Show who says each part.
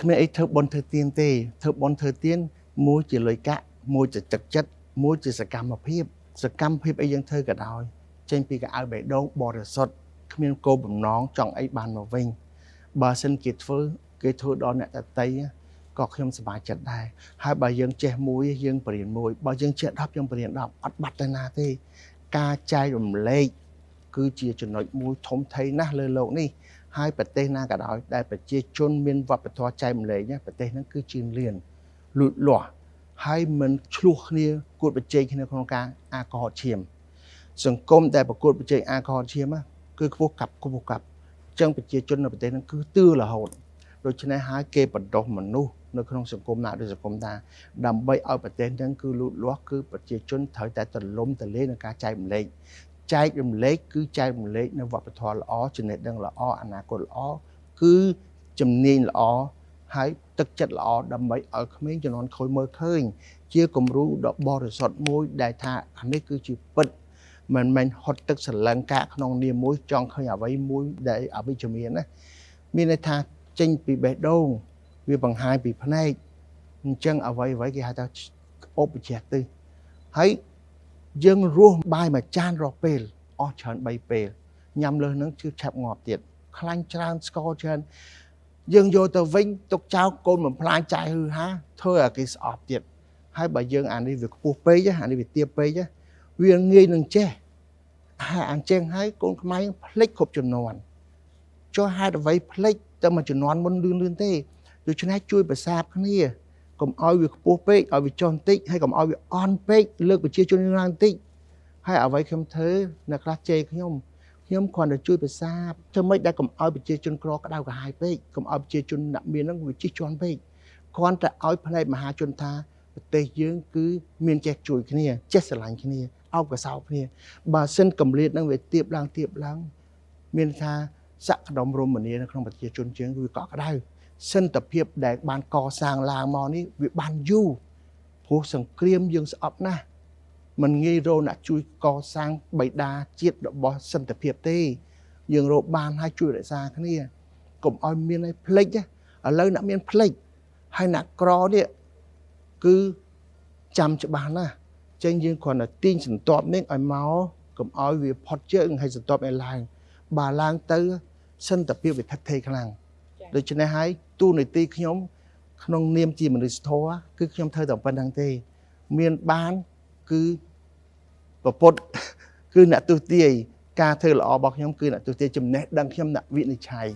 Speaker 1: គ្មានអីធ្វើបន់ធ្វើទៀនទេធ្វើបន់ធ្វើទៀនមួយជាលុយកាក់មួយជាទឹកចិត្តមួយជាសកម្មភាពអីយើងធ្វើក៏ដោយចេញពីកៅអៅបេះដូងបរិសុទ្ធគ្មានគោលបំណងចង់អីបានមកវិញបើសិនគេធ្វើដល់អ្នកតន្ត្រីក៏ខ្ញុំសប្បាយចិត្តដែរហើយបើយើងចេះមួយយើងបរៀនមួយបើយើងចេះ10យើងបរៀន10អត់បាត់ទៅណាទេការចែករំលែកគឺជាចំណុចមួយធំធេងណាស់លើโลกនេះហើយប្រទេសណាក៏ដោយដែលប្រជាជនមានវប្បធម៌ចែករំលែកប្រទេសហ្នឹងគឺជឿនលឿនលូតលាស់ហើយមិនឆ្លោះគ្នាគួតប្រជែងគ្នាក្នុងការអាកោឈាមសង្គមដែលប្រកួតប្រជែងអាកោឈាមគឺខ្ពស់កាប់ចឹងប្រជាជននៅប្រទេសហ្នឹងគឺទឿរហូតដូច្នេះហើយគេបណ្ដុះមនុស្សនៅក្នុងសង្គមណាដូចសង្គមណាដើម្បីឲ្យប្រទេសហ្នឹងគឺលូតលាស់គឺប្រជាជនត្រូវតែទលំទលាយនឹងការចែករំលែកចែករំលែកគឺចែករំលែកនៅវប្បធម៌ល្អចំណេះដឹងល្អអនាគតល្អគឺជំនាញល្អហើយទឹកចិត្តល្អដើម្បីឲ្យក្មេងជំនាន់ក្រោយមើលឃើញជាគំរូដ៏បរិសុទ្ធមួយដែលថាអានេះគឺជាពិតមិនមែនហត់ទឹកសលង្កាក្នុងនាមមួយចង់ឃើញអ្វីមួយដែលអវិជ្ជមានណាមានន័យថាចេញពីបេះដូងវាបង្ហាញពីភ្នែកអញ្ចឹងអ្វីគេហៅថាឧបជាទិសហើយយើងរស់បាយមួយចានរាល់ពេលអស់ច្រើន3ពេលញ៉ាំលើនឹងជឿឆាប់ងាប់ទៀតខ្លាញ់ច្រើនស្ករច្រើនយើងយកទៅវិញទុកចោលកូនបំផ្លាញចាយហឺហាធ្វើឲ្យគេស្អប់ទៀតហើយបើយើងអានេះវាខ្ពស់ពេកអានេះវាទាបពេកវាងាយនឹងចេះហើយអញ្ចឹងហើយកូនខ្មែរផ្លិចគ្រប់ចំនួនចុះហេតុអ្វីផ្លិចតែមួយចំនួនមុនលឿនទេដូច្នេះជួយប្រសាទគ្នាកុំឲ្យវាខ្ពស់ពេកឲ្យវាចុះបន្តិចហើយកុំឲ្យវាអន់ពេកលើកប្រជាជនឡើងបន្តិចហើយអ្វីខ្ញុំធ្វើអ្នកខ្លះជេរខ្ញុំគ្រាន់តែជួយប្រសាទធ្វើម៉េចដែលកុំឲ្យប្រជាជនក្រក្តៅក្រហាយពេកកុំឲ្យប្រជាជនអ្នកមានហ្នឹងវាជិះជាន់ពេកគ្រាន់តែឲ្យផ្នែកមហាជនថាប្រទេសយើងគឺមានចេះជួយគ្នាចេះស្រឡាញ់គ្នាអោបកសោបគ្នាបើសិនកម្រិតហ្នឹងវាទៀបឡើងមានថាសក្តិរមនីនៅក្នុងប្រជាជនយើងវាកក់ក្ដៅសន្តិភាពដែលបានកសាងឡើងមកនេះវាបានយូរព្រោះសង្គ្រាមយើងស្អប់ណាស់មិនងាយរកអ្នកជួយកសាងបិតាជាតិរបស់សន្តិភាពទេយើងរកបានហើយជួយរក្សាគ្នាកុំឲ្យមានឲ្យផ្លេចឥឡូវអ្នកមានផ្លេចហើយអ្នកក្រនេះគឺចាំច្បាស់ណាស់ចឹងយើងគ្រាន់តែទាញសន្ទាប់នេះឲ្យមកកុំឲ្យវាផុតជើងហើយសន្ទាប់ឲ្យឡើងបើឡើងទៅសន្តិភាពវាថិតថេរខ្លាំងដូច្នេះហើយទូនីតិខ្ញុំក្នុងនាមជាមនុស្សធម៌គឺខ្ញុំធ្វើតែប៉ុណ្្នឹងទេមានបានគឺប្រពុតគឺអ្នកទុទាយការធ្វើល្អរបស់ខ្ញុំគឺអ្នកទុទាយចំណេះដឹងខ្ញុំអ្នកវិនិច្ឆ័យ